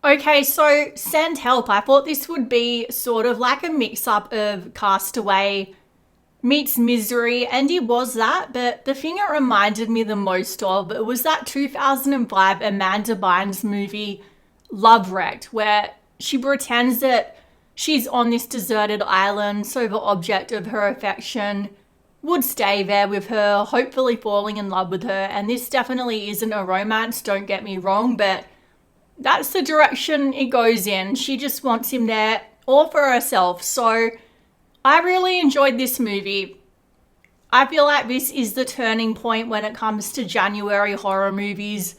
Okay, so Send Help. I thought this would be sort of like a mix up of Castaway meets Misery, and it was that, but the thing it reminded me the most of it was that 2005 Amanda Bynes movie, Love Wrecked, where she pretends that she's on this deserted island, so the object of her affection would stay there with her, hopefully falling in love with her. And this definitely isn't a romance, don't get me wrong, but that's the direction it goes in. She just wants him there all for herself. So I really enjoyed this movie. I feel like this is the turning point when it comes to January horror movies,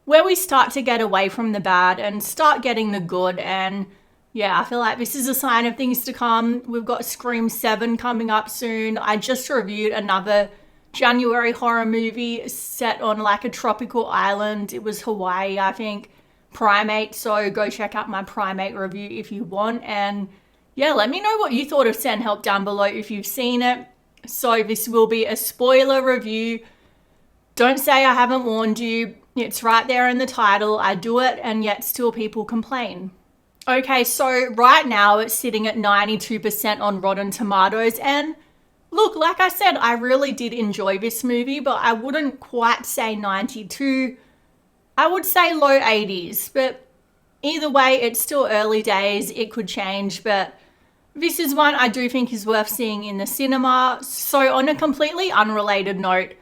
where we start to get away from the bad and start getting the good. And yeah, I feel like this is a sign of things to come. We've got Scream 7 coming up soon. I just reviewed another January horror movie set on like a tropical island. It was Hawaii, I think. Primate. So go check out my Primate review if you want. And yeah, let me know what you thought of Send Help down below if you've seen it. So this will be a spoiler review. Don't say I haven't warned you. It's right there in the title. I do it and yet still people complain. Okay, so right now it's sitting at 92% on Rotten Tomatoes. And look, like I said, I really did enjoy this movie, but I wouldn't quite say 92. I would say low 80s, but either way, it's still early days. It could change, but this is one I do think is worth seeing in the cinema. So on a completely unrelated note,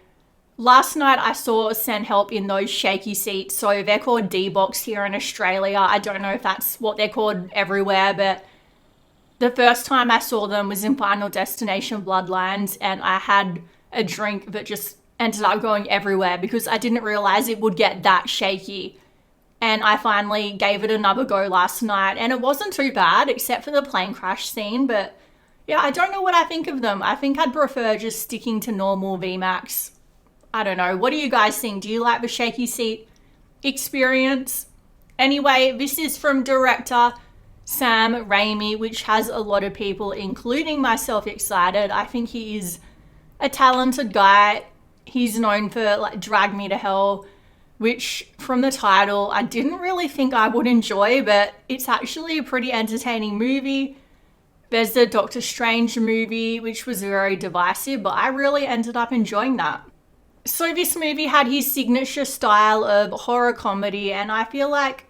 last night I saw Send Help in those shaky seats. So they're called D-Box here in Australia. I don't know if that's what they're called everywhere, but the first time I saw them was in Final Destination Bloodlines, and I had a drink that just ended up going everywhere because I didn't realize it would get that shaky. And I finally gave it another go last night, and it wasn't too bad except for the plane crash scene. But yeah, I don't know what I think of them. I think I'd prefer just sticking to normal VMAX. I don't know. What do you guys think? Do you like the shaky seat experience? Anyway, this is from director Sam Raimi, which has a lot of people, including myself, excited. I think he is a talented guy. He's known for like Drag Me to Hell, which from the title I didn't really think I would enjoy, but it's actually a pretty entertaining movie. There's the Doctor Strange movie, which was very divisive, but I really ended up enjoying that. So this movie had his signature style of horror comedy, and I feel like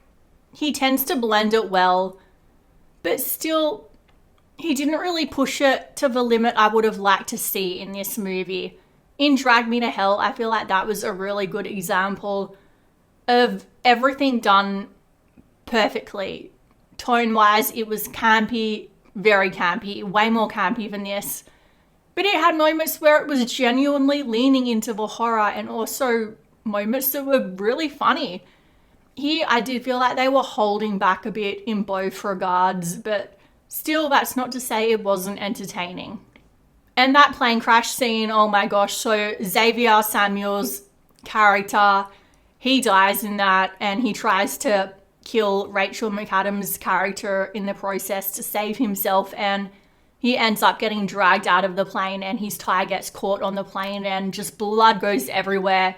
he tends to blend it well, but still he didn't really push it to the limit I would have liked to see in this movie. In Drag Me to Hell, I feel like that was a really good example of everything done perfectly. Tone-wise, it was campy, very campy, way more campy than this. But it had moments where it was genuinely leaning into the horror and also moments that were really funny. Here, I did feel like they were holding back a bit in both regards, but still, that's not to say it wasn't entertaining. And that plane crash scene, oh my gosh, so Xavier Samuel's character, he dies in that, and he tries to kill Rachel McAdams' character in the process to save himself, and he ends up getting dragged out of the plane, and his tie gets caught on the plane, and just blood goes everywhere.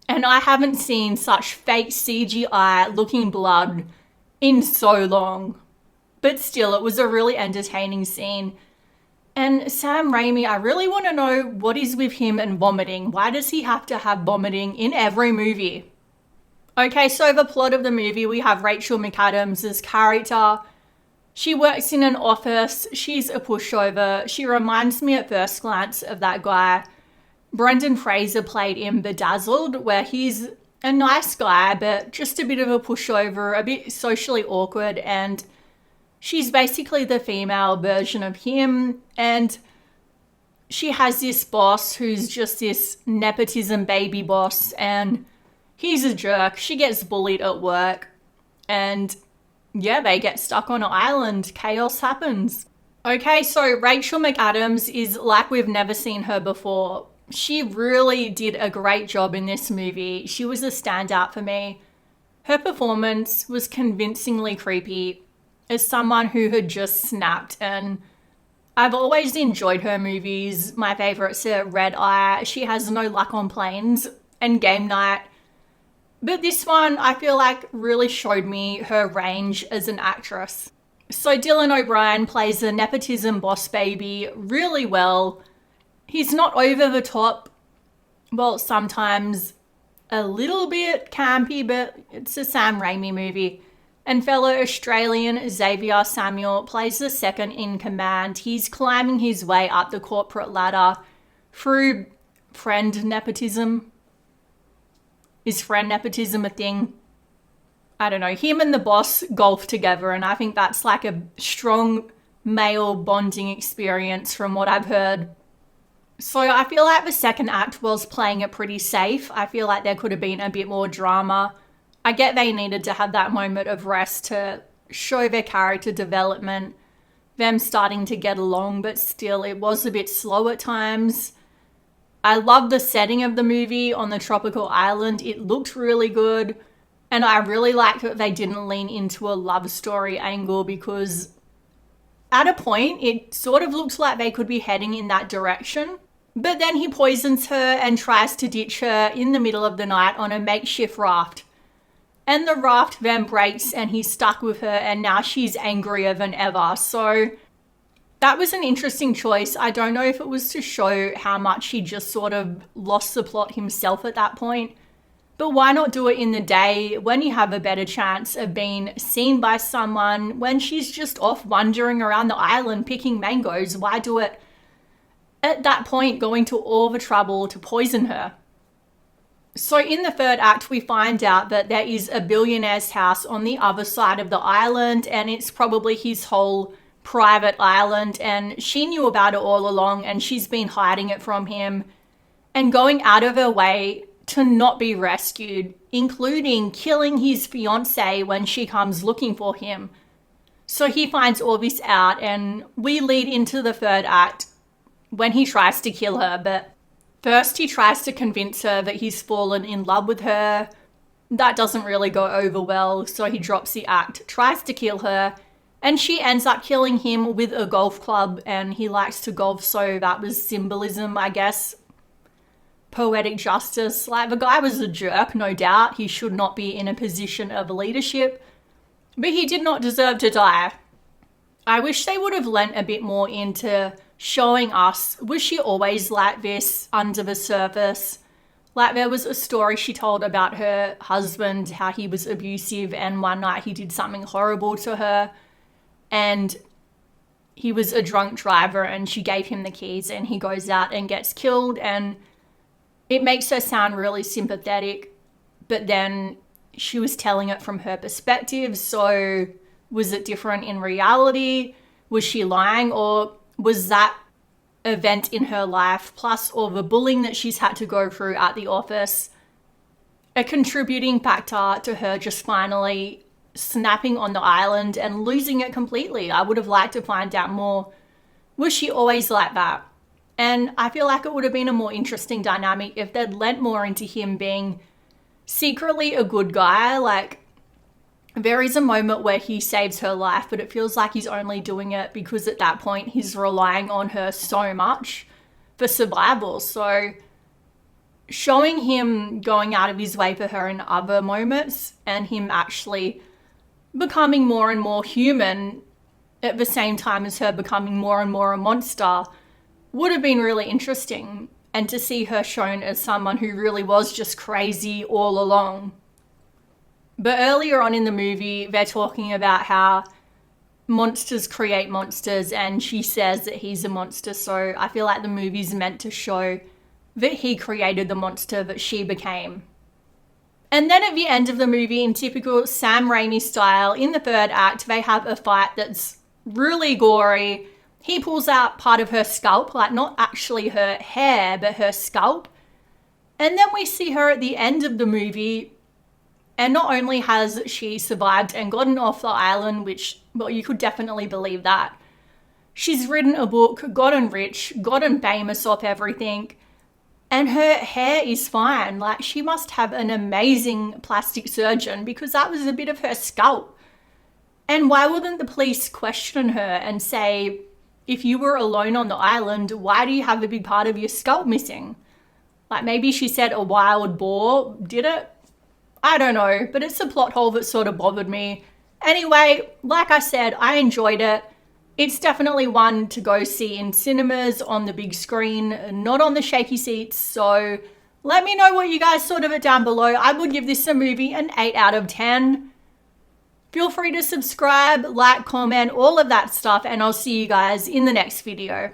And I haven't seen such fake CGI looking blood in so long. But still, it was a really entertaining scene. And Sam Raimi, I really want to know what is with him and vomiting. Why does he have to have vomiting in every movie? Okay, so the plot of the movie, we have Rachel McAdams' character. She works in an office. She's a pushover. She reminds me at first glance of that guy Brendan Fraser played in Bedazzled, where he's a nice guy, but just a bit of a pushover, a bit socially awkward, and she's basically the female version of him, and she has this boss who's just this nepotism baby boss, and he's a jerk. She gets bullied at work, and yeah, they get stuck on an island. Chaos happens. Okay, so Rachel McAdams is like we've never seen her before. She really did a great job in this movie. She was a standout for me. Her performance was convincingly creepy as someone who had just snapped, and I've always enjoyed her movies. My favourites are Red Eye, She Has No Luck on Planes, and Game Night. But this one, I feel like, really showed me her range as an actress. So Dylan O'Brien plays the nepotism boss baby really well. He's not over the top. Well, sometimes a little bit campy, but it's a Sam Raimi movie. And fellow Australian Xavier Samuel plays the second in command. He's climbing his way up the corporate ladder through friend nepotism. Is friend nepotism a thing? I don't know. Him and the boss golf together, and I think that's like a strong male bonding experience from what I've heard. So I feel like the second act was playing it pretty safe. I feel like there could have been a bit more drama. I get they needed to have that moment of rest to show their character development, them starting to get along, but still it was a bit slow at times. I love the setting of the movie on the tropical island. It looked really good. And I really liked that they didn't lean into a love story angle, because at a point it sort of looked like they could be heading in that direction. But then he poisons her and tries to ditch her in the middle of the night on a makeshift raft. And the raft then breaks and he's stuck with her, and now she's angrier than ever. So that was an interesting choice. I don't know if it was to show how much he just sort of lost the plot himself at that point. But why not do it in the day when you have a better chance of being seen by someone, when she's just off wandering around the island picking mangoes? Why do it at that point, going to all the trouble to poison her? So in the third act, we find out that there is a billionaire's house on the other side of the island, and it's probably his whole private island, and she knew about it all along, and she's been hiding it from him and going out of her way to not be rescued, including killing his fiancée when she comes looking for him. So he finds all this out, and we lead into the third act when he tries to kill her. But first he tries to convince her that he's fallen in love with her. That doesn't really go over well, so he drops the act, tries to kill her, and she ends up killing him with a golf club, and he likes to golf, so that was symbolism, I guess. Poetic justice. Like, the guy was a jerk, no doubt. He should not be in a position of leadership, but he did not deserve to die. I wish they would have lent a bit more into showing us, was she always like this under the surface? Like, there was a story she told about her husband, how he was abusive, and one night he did something horrible to her, and he was a drunk driver, and she gave him the keys, and he goes out and gets killed, and it makes her sound really sympathetic, but then she was telling it from her perspective. So was it different in reality? Was she lying? Or was that event in her life, plus all the bullying that she's had to go through at the office, a contributing factor to her just finally snapping on the island and losing it completely? I would have liked to find out more. Was she always like that? And I feel like it would have been a more interesting dynamic if they'd lent more into him being secretly a good guy. Like, there is a moment where he saves her life, but it feels like he's only doing it because at that point he's relying on her so much for survival. So showing him going out of his way for her in other moments, and him actually becoming more and more human at the same time as her becoming more and more a monster, would have been really interesting. And to see her shown as someone who really was just crazy all along. But earlier on in the movie, they're talking about how monsters create monsters, and she says that he's a monster. So I feel like the movie's meant to show that he created the monster that she became. And then at the end of the movie, in typical Sam Raimi style, in the third act, they have a fight that's really gory. He pulls out part of her scalp, like not actually her hair, but her scalp. And then we see her at the end of the movie, and not only has she survived and gotten off the island, which, well, you could definitely believe that, she's written a book, gotten rich, gotten famous off everything, and her hair is fine. Like, she must have an amazing plastic surgeon, because that was a bit of her scalp. And why wouldn't the police question her and say, if you were alone on the island, why do you have a big part of your scalp missing? Like, maybe she said a wild boar did it. I don't know, but it's a plot hole that sort of bothered me. Anyway, like I said, I enjoyed it. It's definitely one to go see in cinemas on the big screen, not on the shaky seats. So let me know what you guys thought of it down below. I would give this a movie an 8 out of 10. Feel free to subscribe, like, comment, all of that stuff, and I'll see you guys in the next video.